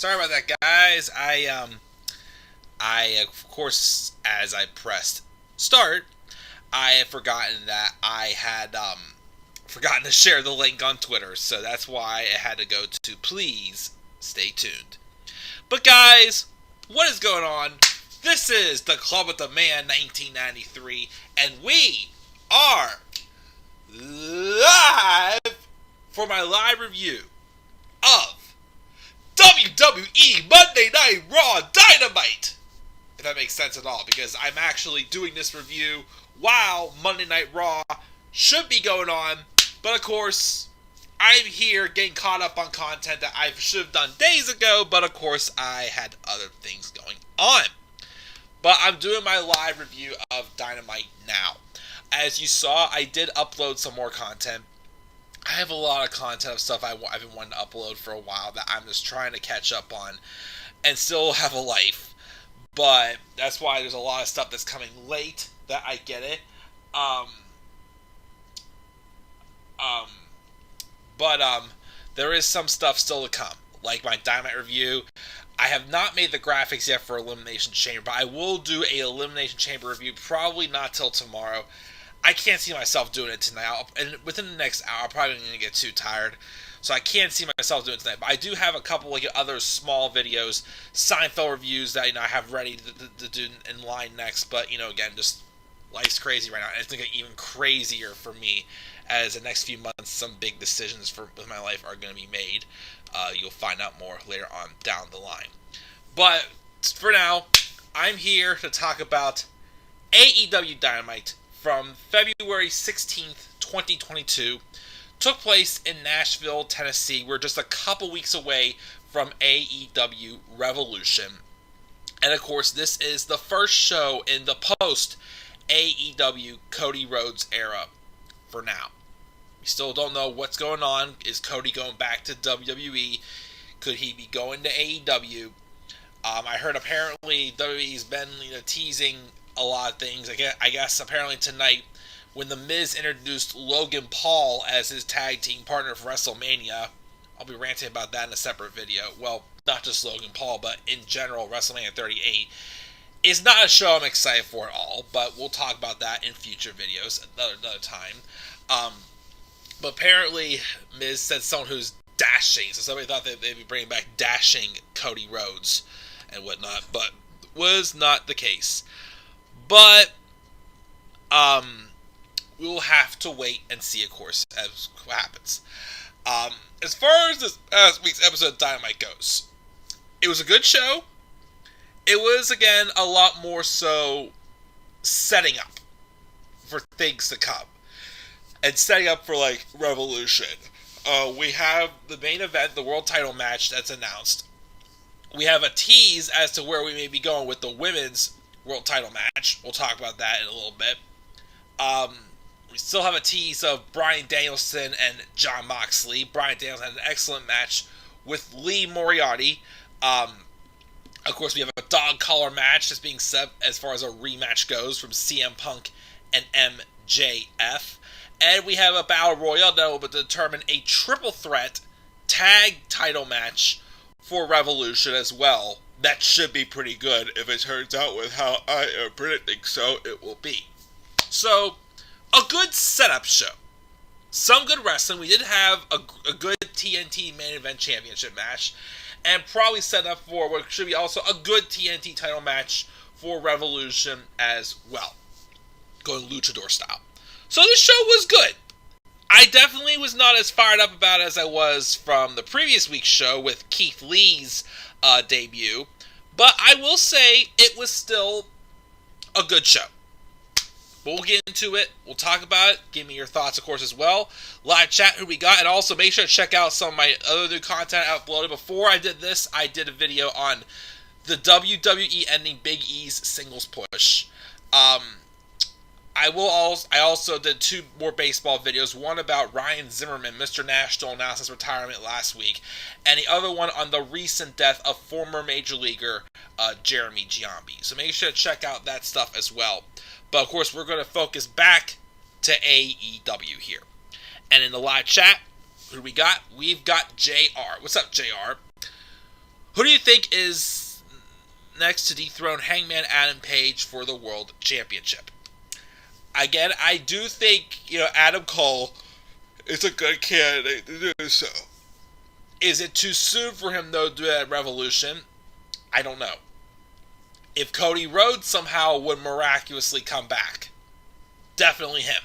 sorry about that, guys. I of course, as I pressed start, I had forgotten that I had forgotten to share the link on Twitter, so that's why it had to go to please stay tuned. But guys, what is going on? This is the Club with the Man 1993, and we are live for my live review of WWE Monday Night Raw Dynamite. If that makes sense at all, because I'm actually doing this review while Monday Night Raw should be going on, but of course, I'm here getting caught up on content that I should have done days ago, but of course, I had other things going on. But I'm doing my live review of Dynamite now. As you saw, I did upload some more content. I have a lot of content of stuff I've been wanting to upload for a while that I'm just trying to catch up on and still have a life. But that's why there's a lot of stuff that's coming late, that I get it. But there is some stuff still to come, like my Dynamite review. I have not made the graphics yet for Elimination Chamber, but I will do a Elimination Chamber review, probably not till tomorrow. I can't see myself doing it tonight, and within the next hour, I'm probably going to get too tired, so I can't see myself doing it tonight. But I do have a couple like other small videos, Seinfeld reviews that I have ready to do in line next. But again, just life's crazy right now, and it's going to get even crazier for me as the next few months. Some big decisions with my life are going to be made. You'll find out more later on down the line. But for now, I'm here to talk about AEW Dynamite from February 16th, 2022. Took place in Nashville, Tennessee. We're just a couple weeks away from AEW Revolution. And of course, this is the first show in the post-AEW Cody Rhodes era for now. We still don't know what's going on. Is Cody going back to WWE? Could he be going to AEW? I heard apparently WWE's been teasing a lot of things. I guess apparently tonight, when The Miz introduced Logan Paul as his tag team partner for WrestleMania, I'll be ranting about that in a separate video. Well, not just Logan Paul, but in general, WrestleMania 38 is not a show I'm excited for at all, but we'll talk about that in future videos another time. But apparently, Miz said someone who's dashing, so somebody thought that they'd be bringing back dashing Cody Rhodes and whatnot, but was not the case. But we will have to wait and see, of course, as what happens. As far as this week's episode of Dynamite goes, it was a good show. It was, again, a lot more so setting up for things to come. And setting up for, Revolution. We have the main event, the world title match that's announced. We have a tease as to where we may be going with the women's world title match. We'll talk about that in a little bit. We still have a tease of Bryan Danielson and Jon Moxley. Bryan Danielson had an excellent match with Lee Moriarty. Of course, we have a dog collar match that's being set as far as a rematch goes from CM Punk and MJF. And we have a battle royal that will determine a triple threat tag title match for Revolution as well. That should be pretty good if it turns out with how I am predicting so it will be. So, a good setup show. Some good wrestling. We did have a good TNT main event championship match. And probably set up for what should be also a good TNT title match for Revolution as well. Going luchador style. So this show was good. I definitely was not as fired up about it as I was from the previous week's show with Keith Lee's debut. But I will say it was still a good show. But we'll get into it. We'll talk about it. Give me your thoughts, of course, as well. Live chat who we got. And also make sure to check out some of my other new content I uploaded. Before I did this, I did a video on the WWE ending Big E's singles push. I also did two more baseball videos. One about Ryan Zimmerman, Mr. National, announced his retirement last week. And the other one on the recent death of former Major Leaguer Jeremy Giambi. So make sure to check out that stuff as well. But of course, we're going to focus back to AEW here. And in the live chat, who we got? We've got JR. What's up, JR? Who do you think is next to dethrone Hangman Adam Page for the World Championship? Again, I do think, Adam Cole is a good candidate to do so. Is it too soon for him, though, to do that Revolution? I don't know. If Cody Rhodes somehow would miraculously come back, definitely him.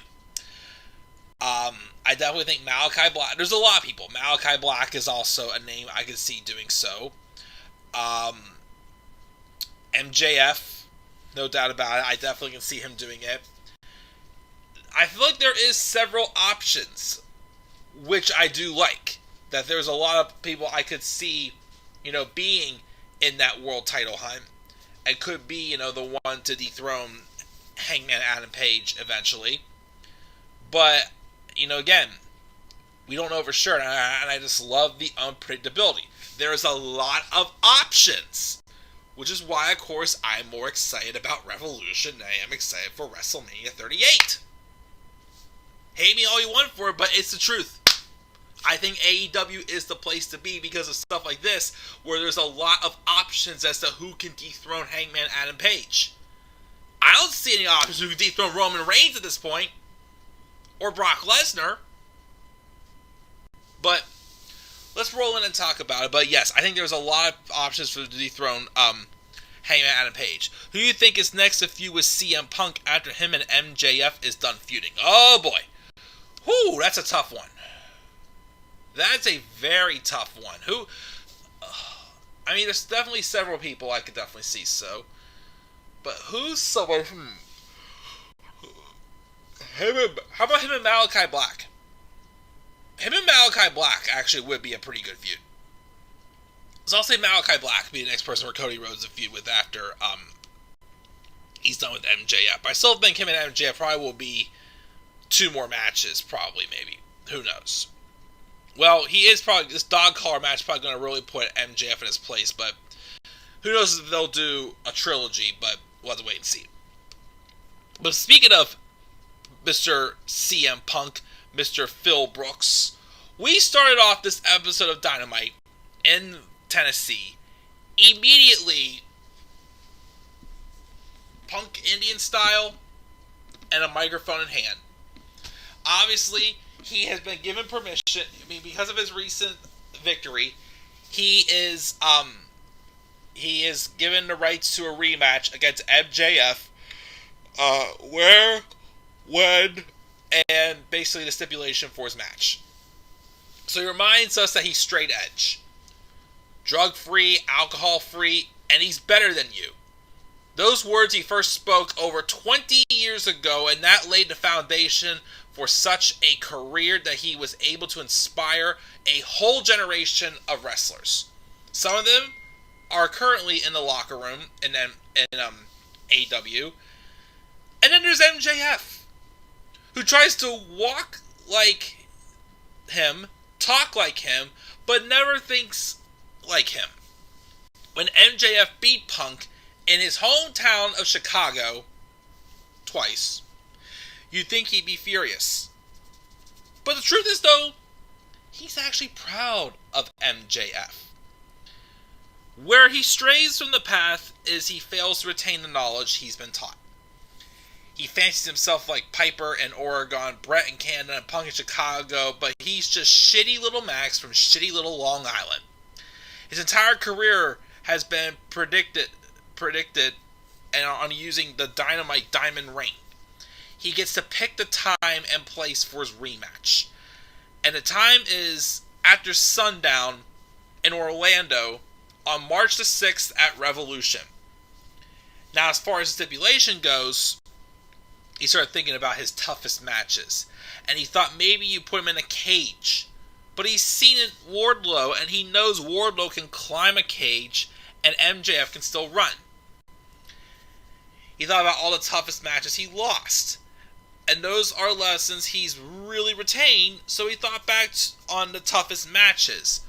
I definitely think Malachi Black. There's a lot of people. Malachi Black is also a name I could see doing so. MJF, no doubt about it. I definitely can see him doing it. I feel like there is several options, which I do like. That there's a lot of people I could see, being in that world title hunt. And could be, the one to dethrone Hangman Adam Page eventually. But, again, we don't know for sure. And I just love the unpredictability. There's a lot of options. Which is why, of course, I'm more excited about Revolution than I am excited for WrestleMania 38. Hate me all you want for it, but it's the truth. I think AEW is the place to be because of stuff like this, where there's a lot of options as to who can dethrone Hangman Adam Page. I don't see any options who can dethrone Roman Reigns at this point, or Brock Lesnar. But let's roll in and talk about it. But yes, I think there's a lot of options for the dethrone Hangman Adam Page. Who do you think is next to feud with CM Punk after him and MJF is done feuding? Oh boy. Whew, that's a tough one. That's a very tough one. There's definitely several people I could definitely see so. But who's someone, how about him and Malachi Black? Him and Malachi Black actually would be a pretty good feud. So I'll say Malachi Black be the next person for Cody Rhodes to feud with after he's done with MJF. But I still think him and MJF probably will be 2 more matches, probably, maybe. Who knows? Well, this dog collar match is probably going to really put MJF in his place, but who knows if they'll do a trilogy, but we'll have to wait and see. But speaking of Mr. CM Punk, Mr. Phil Brooks, we started off this episode of Dynamite in Tennessee. Immediately, Punk Indian style and a microphone in hand. Obviously, he has been given permission. Because of his recent victory, he is given the rights to a rematch against MJF. Where, when, and basically the stipulation for his match. So he reminds us that he's straight edge, drug-free, alcohol-free, and he's better than you. Those words he first spoke over 20 years ago, and that laid the foundation for such a career that he was able to inspire a whole generation of wrestlers. Some of them are currently in the locker room in AEW. And then there's MJF, who tries to walk like him, talk like him, but never thinks like him. When MJF beat Punk in his hometown of Chicago twice, you'd think he'd be furious. But the truth is, though, he's actually proud of MJF. Where he strays from the path is he fails to retain the knowledge he's been taught. He fancies himself like Piper in Oregon, Brett in Canada, and Punk in Chicago, but he's just shitty little Max from shitty little Long Island. His entire career has been predicted and on using the Dynamite Diamond Ring. He gets to pick the time and place for his rematch. And the time is after sundown in Orlando on March the 6th at Revolution. Now, as far as the stipulation goes, he started thinking about his toughest matches. And he thought maybe you put him in a cage. But he's seen it Wardlow, and he knows Wardlow can climb a cage, and MJF can still run. He thought about all the toughest matches he lost. And those are lessons he's really retained, so he thought back on the toughest matches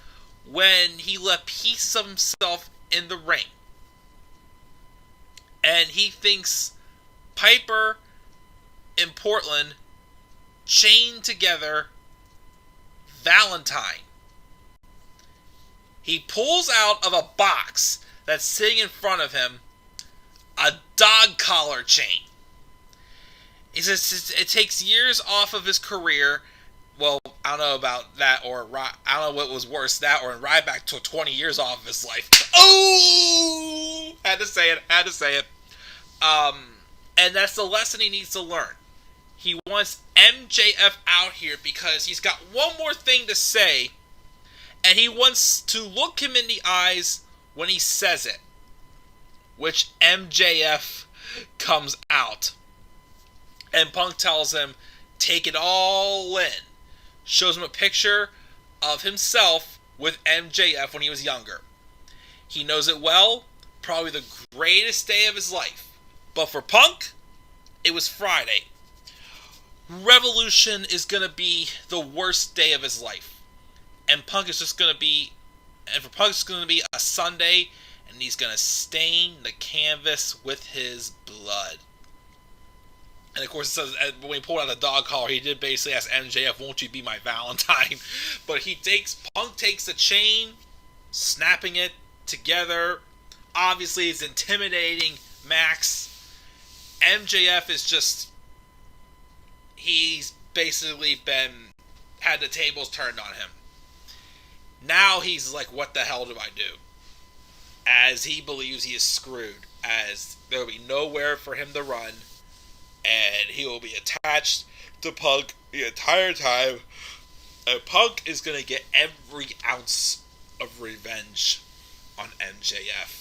when he left pieces of himself in the ring. And he thinks Piper in Portland chained together Valentine. He pulls out of a box that's sitting in front of him a dog collar chain. He says it takes years off of his career. Well, I don't know about that, or I don't know what was worse, that or Ryback took 20 years off of his life. Oh! Had to say it. And that's the lesson he needs to learn. He wants MJF out here because he's got one more thing to say, and he wants to look him in the eyes when he says it. Which MJF comes out. And Punk tells him, take it all in. Shows him a picture of himself with MJF when he was younger. He knows it well. Probably the greatest day of his life. But for Punk, it was Friday. Revolution is going to be the worst day of his life. And for Punk, it's going to be a Sunday, and he's going to stain the canvas with his blood. And of course, it says, when he pulled out the dog collar, he did basically ask MJF, won't you be my Valentine? But Punk takes the chain, snapping it together. Obviously, it's intimidating Max. MJF is just, he's basically had the tables turned on him. Now he's like, what the hell do I do? As he believes he is screwed, as there will be nowhere for him to run, and he will be attached to Punk the entire time, and Punk is going to get every ounce of revenge on MJF.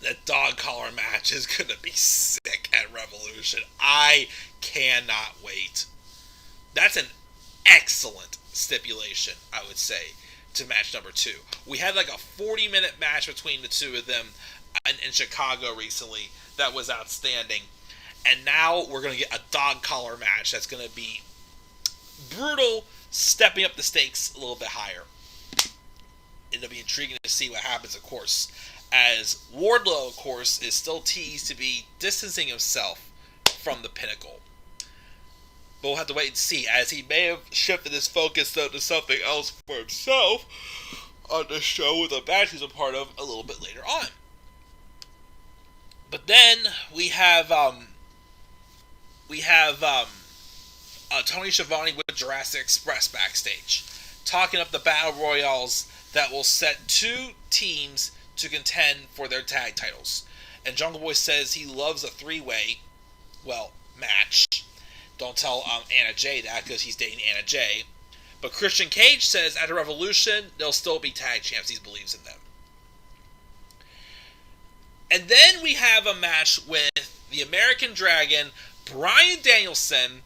That dog collar match is going to be sick at Revolution. I cannot wait. That's an excellent stipulation, I would say, to match number 2. We had like a 40-minute match between the two of them in Chicago recently that was outstanding. And now we're going to get a dog collar match that's going to be brutal, stepping up the stakes a little bit higher. It'll be intriguing to see what happens, of course, as Wardlow, of course, is still teased to be distancing himself from the Pinnacle. But we'll have to wait and see, as he may have shifted his focus, though, to something else for himself on the show with a match he's a part of a little bit later on. But then we have Tony Schiavone with Jurassic Express backstage, talking up the battle royals that will set 2 teams to contend for their tag titles. And Jungle Boy says he loves a 3-way, match. Don't tell Anna Jay that, because he's dating Anna Jay. But Christian Cage says at the Revolution, they'll still be tag champs. He believes in them. And then we have a match with the American Dragon, Bryan Danielson,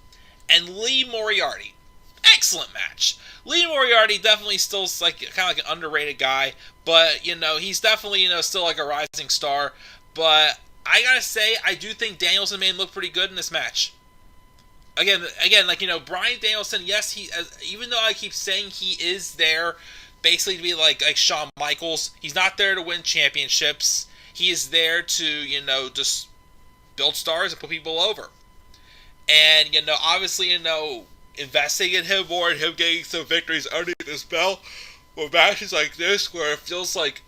and Lee Moriarty. Excellent match. Lee Moriarty definitely still kind of like an underrated guy, but he's definitely still like a rising star. But I gotta say, I do think Danielson made him look pretty good in this match. Again, Bryan Danielson, yes, even though I keep saying he is there basically to be like Shawn Michaels, he's not there to win championships. He is there to, just build stars and put people over. And, obviously, investing in him more and him getting some victories underneath his belt for matches like this, where it feels like,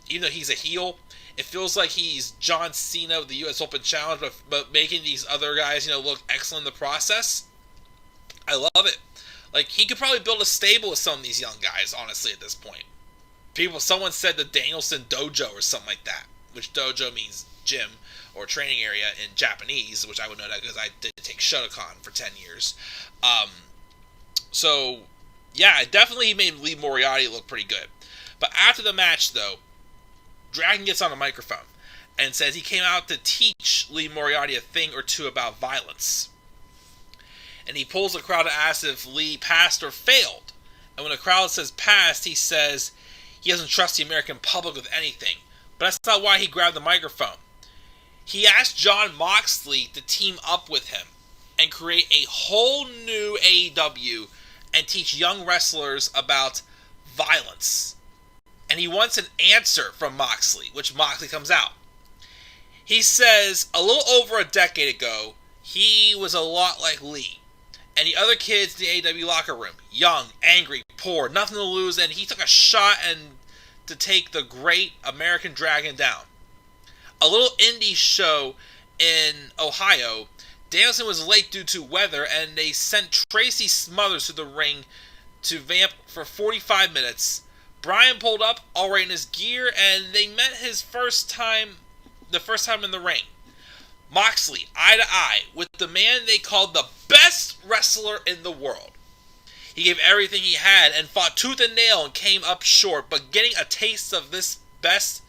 even though he's a heel, it feels like he's John Cena with the U.S. Open Challenge, but making these other guys, look excellent in the process. I love it. Like, he could probably build a stable with some of these young guys, honestly, at this point. Someone said the Danielson Dojo or something like that, which dojo means gym or training area in Japanese, which I would know that because I did take Shotokan for 10 years. So, yeah, it definitely made Lee Moriarty look pretty good. But after the match, though, Dragon gets on the microphone and says he came out to teach Lee Moriarty a thing or two about violence. And he pulls the crowd to ask if Lee passed or failed. And when the crowd says passed, he says he doesn't trust the American public with anything. But that's not why he grabbed the microphone. He asked Jon Moxley to team up with him and create a whole new AEW and teach young wrestlers about violence. And he wants an answer from Moxley, which Moxley comes out. He says a little over a decade ago, he was a lot like Lee. And the other kids in the AEW locker room, young, angry, poor, nothing to lose, and he took a shot and to take the Great American Dragon down. A little indie show in Ohio, Danielson was late due to weather, and they sent Tracy Smothers to the ring to vamp for 45 minutes. Bryan pulled up, already in his gear, and they met the first time in the ring. Moxley, eye to eye, with the man they called the best wrestler in the world. He gave everything he had and fought tooth and nail and came up short, but getting a taste of this best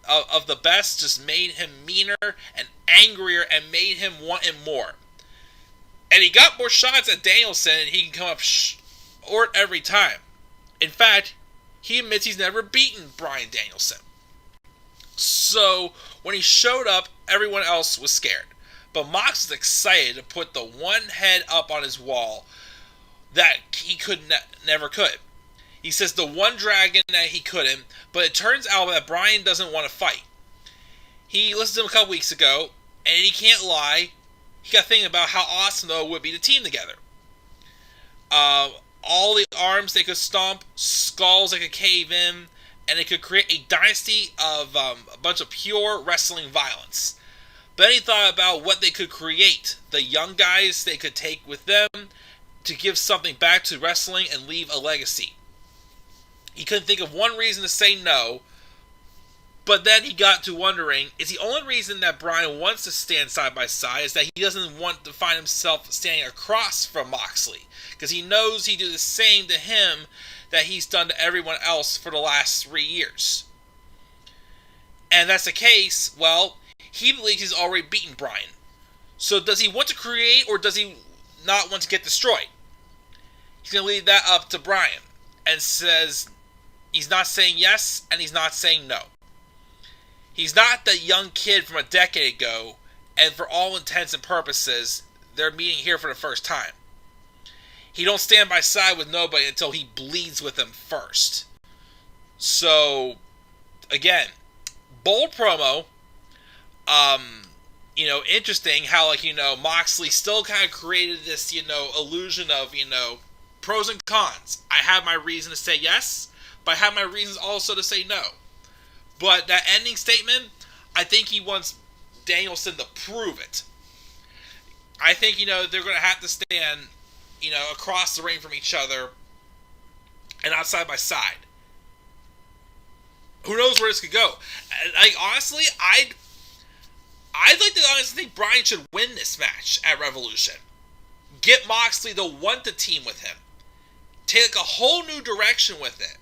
of the best just made him meaner and angrier and made him want him more. And he got more shots at Danielson, and he can come up short every time. In fact, he admits he's never beaten Bryan Danielson. So, when he showed up, everyone else was scared. But Mox was excited to put the one head up on his wall that he never could. He says the one dragon that he couldn't, but it turns out that Bryan doesn't want to fight. He listened to him a couple weeks ago, and he can't lie. He got thinking about how awesome, though, it would be to team together. All the arms they could stomp, skulls they could cave in, and they could create a dynasty of a bunch of pure wrestling violence. But then he thought about what they could create. The young guys they could take with them to give something back to wrestling and leave a legacy. He couldn't think of one reason to say no, but then he got to wondering, is the only reason that Bryan wants to stand side by side is that he doesn't want to find himself standing across from Moxley, because he knows he'd do the same to him that he's done to everyone else for the last 3 years. And that's the case, well, he believes he's already beaten Bryan. So does he want to create, or does he not want to get destroyed? He's going to leave that up to Bryan, and says he's not saying yes, and he's not saying no. He's not the young kid from a decade ago, and for all intents and purposes, they're meeting here for the first time. He don't stand by side with nobody until he bleeds with them first. So, again, bold promo. Interesting how, Moxley still kind of created this, illusion of, pros and cons. I have my reason to say yes, but I have my reasons also to say no. But that ending statement, I think he wants Danielson to prove it. I think, they're going to have to stand, across the ring from each other and not side by side. Who knows where this could go? Honestly, I'd like to honestly think Bryan should win this match at Revolution. Get Moxley to want to team with him. Take a whole new direction with it.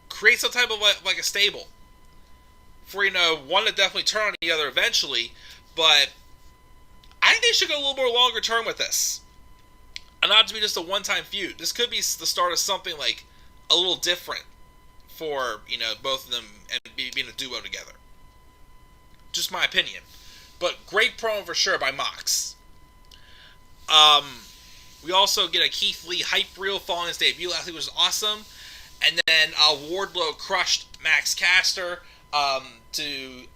Create some type of a stable. For, one to definitely turn on the other eventually. But I think they should go a little more longer term with this. And not to be just a one-time feud. This could be the start of something a little different for, both of them and being a duo together. Just my opinion. But great promo for sure by Mox. We also get a Keith Lee hype reel following his debut last week, which was awesome. And then Wardlow crushed Max Caster to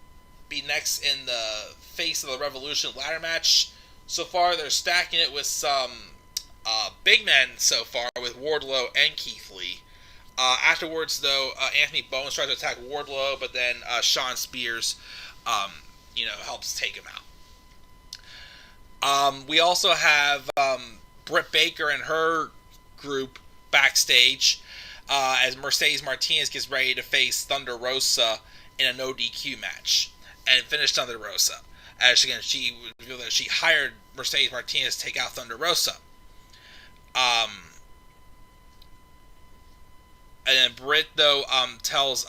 be next in the face of the Revolution ladder match. So far, they're stacking it with some big men so far with Wardlow and Keith Lee. Afterwards, though, Anthony Bowens tries to attack Wardlow, but then Shawn Spears, helps take him out. We also have Britt Baker and her group backstage as Mercedes Martinez gets ready to face Thunder Rosa in a no DQ match and finish Thunder Rosa. As again, she revealed that she hired Mercedes Martinez to take out Thunder Rosa. And then Britt, though, tells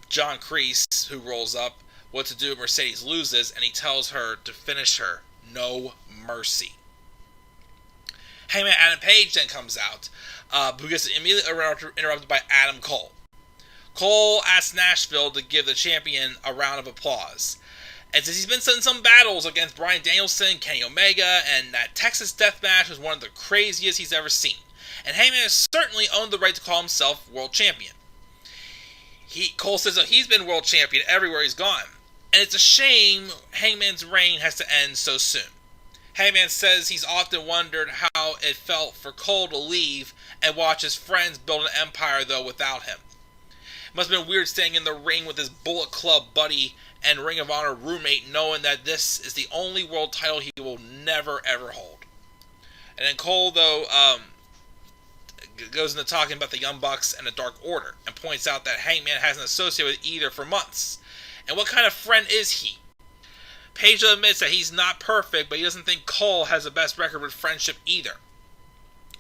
John Kreese, who rolls up, what to do if Mercedes loses, and he tells her to finish her. No mercy. Hangman Adam Page then comes out, who gets immediately interrupted by Adam Cole. Cole asks Nashville to give the champion a round of applause. And since he's been in some battles against Bryan Danielson, Kenny Omega, and that Texas Death Match was one of the craziest he's ever seen. And Hangman has certainly owned the right to call himself world champion. Cole says that he's been world champion everywhere he's gone. And it's a shame Hangman's reign has to end so soon. Hangman says he's often wondered how it felt for Cole to leave and watch his friends build an empire, though, without him. It must have been weird staying in the ring with his Bullet Club buddy and Ring of Honor roommate, knowing that this is the only world title he will never, ever hold. And then Cole, though, goes into talking about the Young Bucks and the Dark Order, and points out that Hangman hasn't associated with either for months. And what kind of friend is he? Page admits that he's not perfect, but he doesn't think Cole has the best record with friendship either.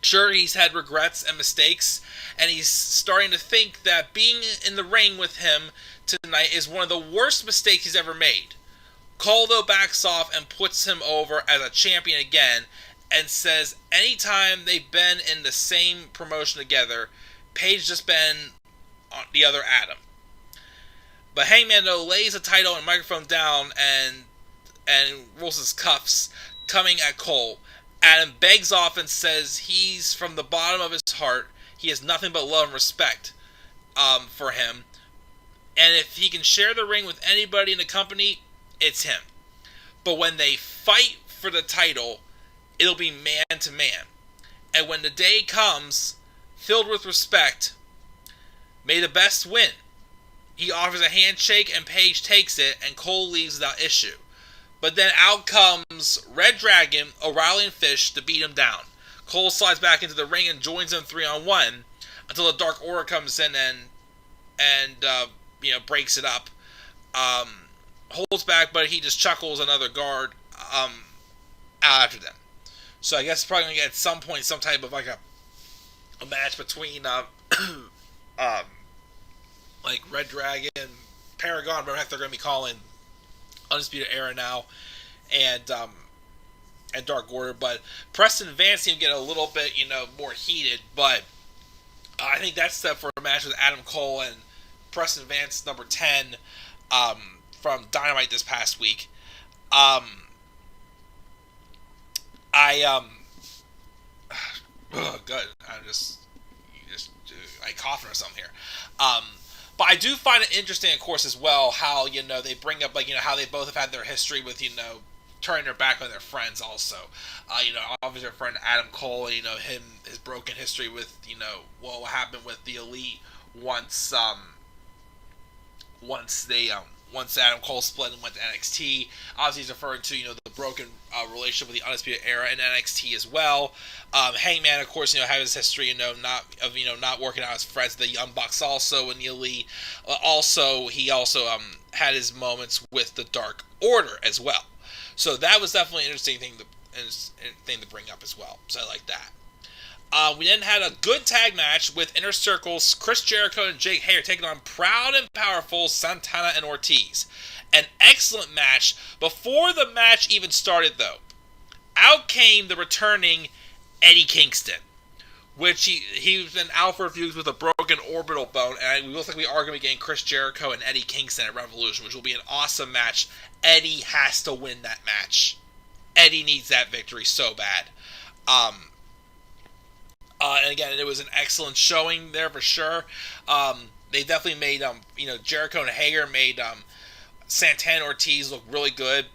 Sure, he's had regrets and mistakes, and he's starting to think that being in the ring with him tonight is one of the worst mistakes he's ever made. Cole, though, backs off and puts him over as a champion again, and says anytime they've been in the same promotion together, Page just been on the other Adam. But Hangman, though, lays the title and microphone down and rolls his cuffs, coming at Cole. Adam begs off and says he's from the bottom of his heart. He has nothing but love and respect for him. And if he can share the ring with anybody in the company, it's him. But when they fight for the title, it'll be man to man. And when the day comes, filled with respect, may the best win. He offers a handshake and Page takes it, and Cole leaves without issue. But then out comes Red Dragon, O'Reilly, and Fish to beat him down. Cole slides back into the ring and joins them 3-on-1 until the Dark Order comes in and breaks it up. Holds back, but he just chuckles another guard out after them. So I guess it's probably going to get at some point some type of like a match between like Red Dragon, Paragon, whatever the heck they're going to be calling Undisputed Era now, and Dark Order. But Preston Vance seemed to get a little bit, more heated. But I think that's set for a match with Adam Cole and Preston Vance, number 10, from Dynamite this past week. Good. I coughing or something here. But I do find it interesting, of course, as well, how, they bring up, how they both have had their history with, turning their back on their friends also. Obviously our friend Adam Cole, his broken history with, what happened with the Elite once Adam Cole split and went to NXT. Obviously, he's referring to the broken relationship with the Undisputed Era in NXT as well. Hangman, of course, has his history, not working out his friends, the Young Bucks also in the Elite. He also had his moments with the Dark Order as well. So that was definitely an interesting thing to bring up as well. So I like that. We then had a good tag match with Inner Circle's Chris Jericho and Jake Hager taking on Proud and Powerful Santana and Ortiz. An excellent match. Before the match even started, though, out came the returning Eddie Kingston, which he's been out for reviews with a broken orbital bone, and we look like we are going to be getting Chris Jericho and Eddie Kingston at Revolution, which will be an awesome match. Eddie has to win that match. Eddie needs that victory so bad. And again, it was an excellent showing there for sure. They definitely made, Jericho and Hager made Santana and Ortiz look really good.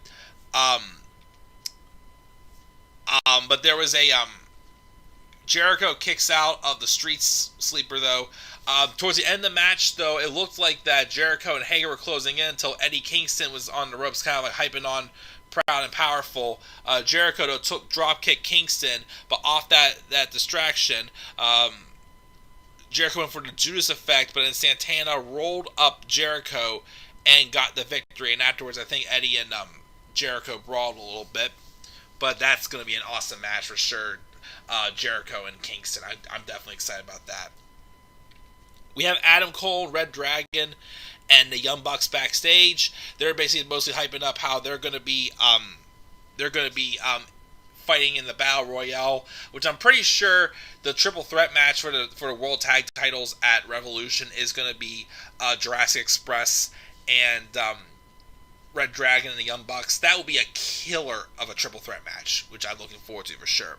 But there was a Jericho kicks out of the Street Sleeper, though. Towards the end of the match, though, it looked like that Jericho and Hager were closing in until Eddie Kingston was on the ropes, kind of like hyping on Proud and Powerful. Jericho, though, took dropkick Kingston, but off that distraction, Jericho went for the Judas effect, but then Santana rolled up Jericho and got the victory. And afterwards, I think Eddie and Jericho brawled a little bit. But that's going to be an awesome match for sure. Jericho and Kingston. I'm definitely excited about that. We have Adam Cole, Red Dragon, and the Young Bucks backstage. They're basically mostly hyping up how they're going to be fighting in the Battle Royale, which I'm pretty sure the triple threat match for the World Tag Titles at Revolution is going to be Jurassic Express and Red Dragon and the Young Bucks. That will be a killer of a triple threat match, which I'm looking forward to for sure.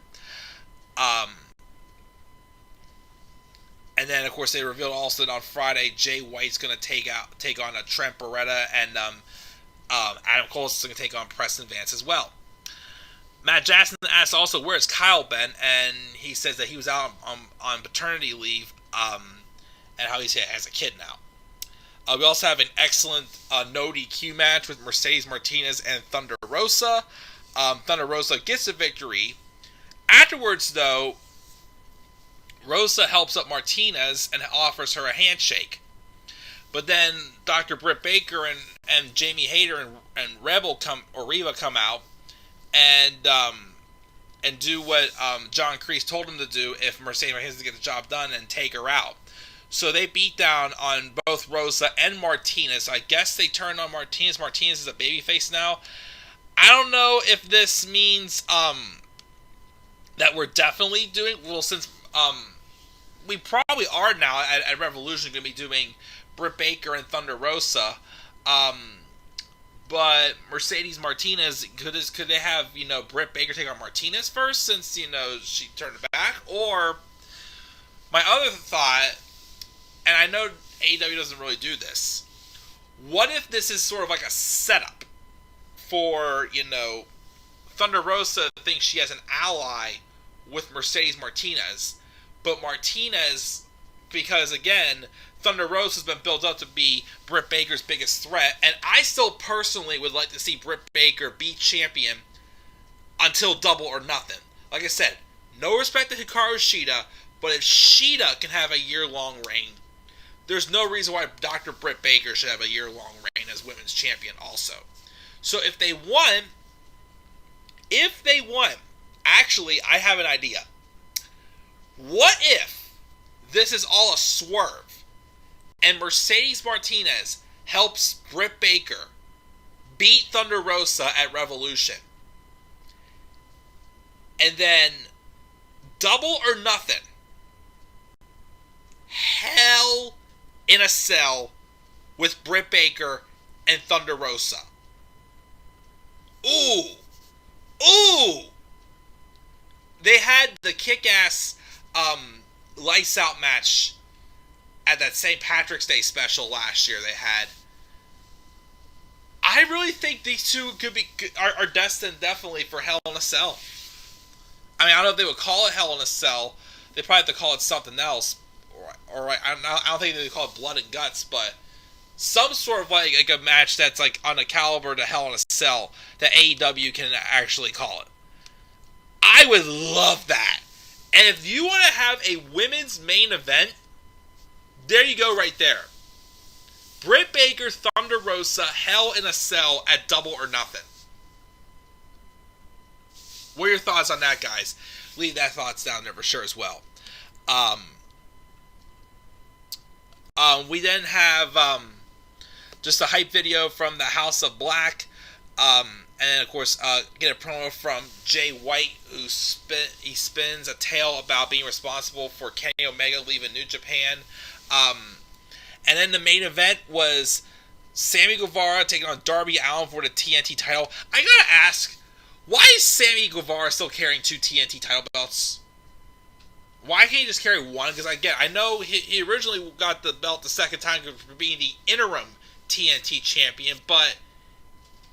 And then, of course, they revealed also that on Friday, Jay White's going to take on a Trent Beretta, and Adam Cole's going to take on Preston Vance as well. Matt Jackson asks also, where's Kyle been? And he says that he was out on paternity leave, and how he has a kid now. We also have an excellent no DQ match with Mercedes Martinez and Thunder Rosa. Thunder Rosa gets a victory. Afterwards, though, Rosa helps up Martinez and offers her a handshake. But then Dr. Britt Baker and Jamie Hayter and Reva come out and do what John Kreese told him to do if Mercedes Martinez doesn't get the job done, and take her out. So they beat down on both Rosa and Martinez. I guess they turned on Martinez. Martinez is a babyface now. I don't know if this means that we're definitely doing... Well, since we probably are now at Revolution going to be doing Britt Baker and Thunder Rosa. But Mercedes Martinez, could they have, Britt Baker take on Martinez first, since, she turned it back? Or my other thought, and I know AEW doesn't really do this, what if this is sort of like a setup for, Thunder Rosa thinks she has an ally with Mercedes Martinez, but Martinez, because again, Thunder Rosa has been built up to be Britt Baker's biggest threat, and I still personally would like to see Britt Baker be champion until Double or Nothing. Like I said, no respect to Hikaru Shida, but if Shida can have a year-long reign, there's no reason why Dr. Britt Baker should have a year-long reign as women's champion also. So if they won, actually, I have an idea. What if this is all a swerve and Mercedes Martinez helps Britt Baker beat Thunder Rosa at Revolution, and then Double or Nothing, Hell in a Cell with Britt Baker and Thunder Rosa? Ooh! They had the kick-ass Lights Out match at that St. Patrick's Day special last year they had. I really think these two are destined definitely for Hell in a Cell. I mean, I don't know if they would call it Hell in a Cell. They probably have to call it something else. Or I don't think they would call it Blood and Guts, but some sort of like a match that's like on a caliber to Hell in a Cell that AEW can actually call it. I would love that. And if you want to have a women's main event, there you go right there. Britt Baker, Thunder Rosa, Hell in a Cell at Double or Nothing. What are your thoughts on that, guys? Leave that thoughts down there for sure as well. We then have just a hype video from the House of Black. And then, of course, get a promo from Jay White, who spins a tale about being responsible for Kenny Omega leaving New Japan. And then the main event was Sammy Guevara taking on Darby Allin for the TNT title. I gotta ask, why is Sammy Guevara still carrying 2 TNT title belts? Why can't he just carry one? Because again, I know he originally got the belt the second time for being the interim TNT champion, but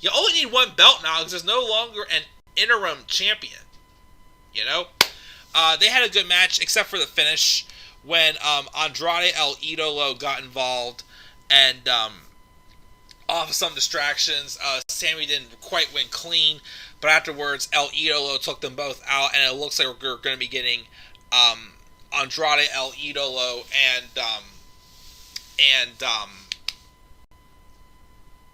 you only need one belt now because there's no longer an interim champion. They had a good match except for the finish when Andrade El Idolo got involved and off of some distractions, Sammy didn't quite win clean, but afterwards El Idolo took them both out, and it looks like we're going to be getting Andrade El Idolo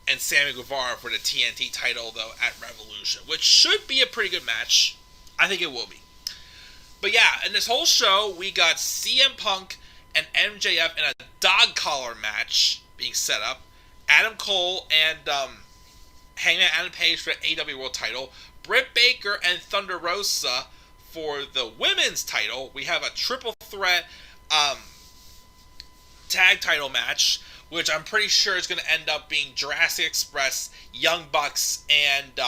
and Sammy Guevara for the TNT title, though, at Revolution, which should be a pretty good match. I think it will be. But yeah, in this whole show, we got CM Punk and MJF in a dog collar match being set up. Adam Cole and Hangman Adam Page for the AEW World title. Britt Baker and Thunder Rosa for the women's title. We have a triple threat tag title match, which I'm pretty sure is going to end up being Jurassic Express, Young Bucks, and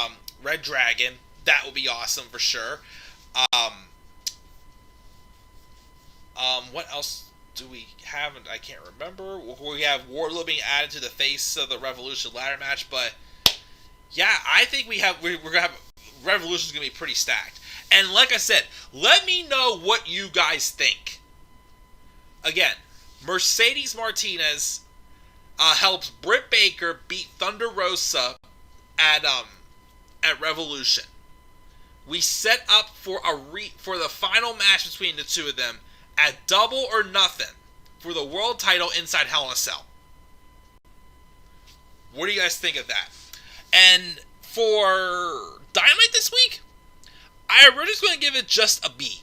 Red Dragon. That will be awesome for sure. What else do we have? I can't remember. We have Wardlow being added to the face of the Revolution ladder match, but yeah, I think we're gonna have Revolution's going to be pretty stacked. And like I said, let me know what you guys think. Again, Mercedes Martinez helps Britt Baker beat Thunder Rosa at Revolution. We set up for for the final match between the two of them at Double or Nothing for the world title inside Hell in a Cell. What do you guys think of that? And for Dynamite this week, I originally was going to give it just a B.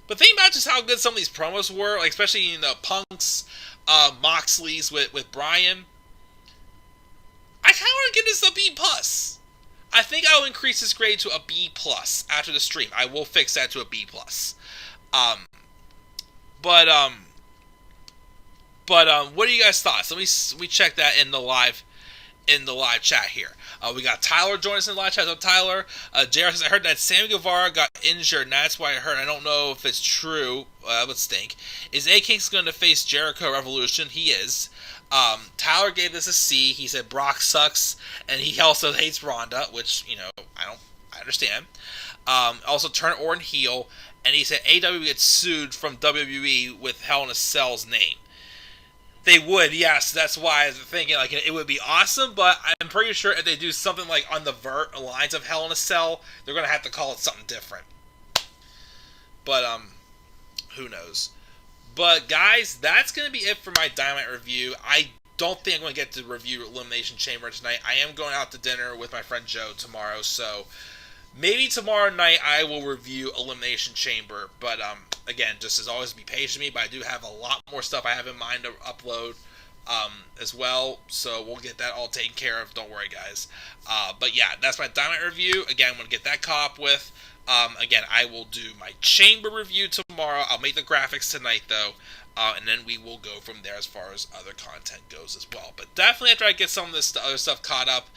But think about just how good some of these promos were, like especially in the Punk's, Moxley's with Bryan. I kind of want to give this a B+. I think I'll increase this grade to a B+ after the stream. I will fix that to a B+. But what are you guys' thoughts? Let me check that in the live chat here. We got Tyler joining us in the live chat. So Tyler, JR says, I heard that Sammy Guevara got injured, and that's why I heard. I don't know if it's true. That would stink. Is A King's going to face Jericho Revolution? He is. Tyler gave this a C. He said Brock sucks, and he also hates Ronda, which, I understand. Also, turn Orton heel, and he said AEW gets sued from WWE with Hell in a Cell's name. They would, yes. That's why I was thinking it would be awesome, but I'm pretty sure if they do something like on the lines of Hell in a Cell, they're going to have to call it something different. But, who knows. But, guys, that's going to be it for my Dynamite review. I don't think I'm going to get to review Elimination Chamber tonight. I am going out to dinner with my friend Joe tomorrow, so maybe tomorrow night I will review Elimination Chamber. But, again, just as always, be patient with me, but I do have a lot more stuff I have in mind to upload as well, so we'll get that all taken care of. Don't worry, guys. But, yeah, that's my Dynamite review. Again, I'm going to get that caught up with. Again, I will do my Chamber review tomorrow. I'll make the graphics tonight, though, and then we will go from there as far as other content goes as well. But definitely after I get some of this other stuff caught up,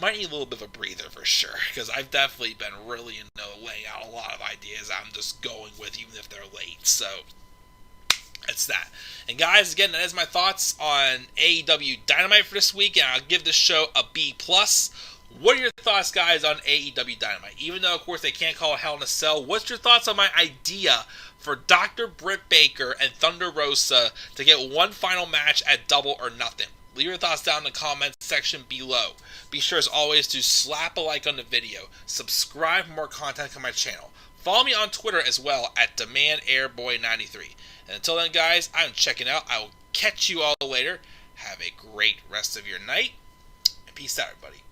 might need a little bit of a breather for sure, because I've definitely been really laying out a lot of ideas I'm just going with, even if they're late. So that's that. And guys, again, that is my thoughts on AEW Dynamite for this week, and I'll give this show a B+. What are your thoughts, guys, on AEW Dynamite? Even though, of course, they can't call it Hell in a Cell, what's your thoughts on my idea for Dr. Britt Baker and Thunder Rosa to get one final match at Double or Nothing? Leave your thoughts down in the comments section below. Be sure, as always, to slap a like on the video. Subscribe for more content on my channel. Follow me on Twitter as well at DemandAirBoy93. And until then, guys, I'm checking out. I will catch you all later. Have a great rest of your night. And peace out, everybody.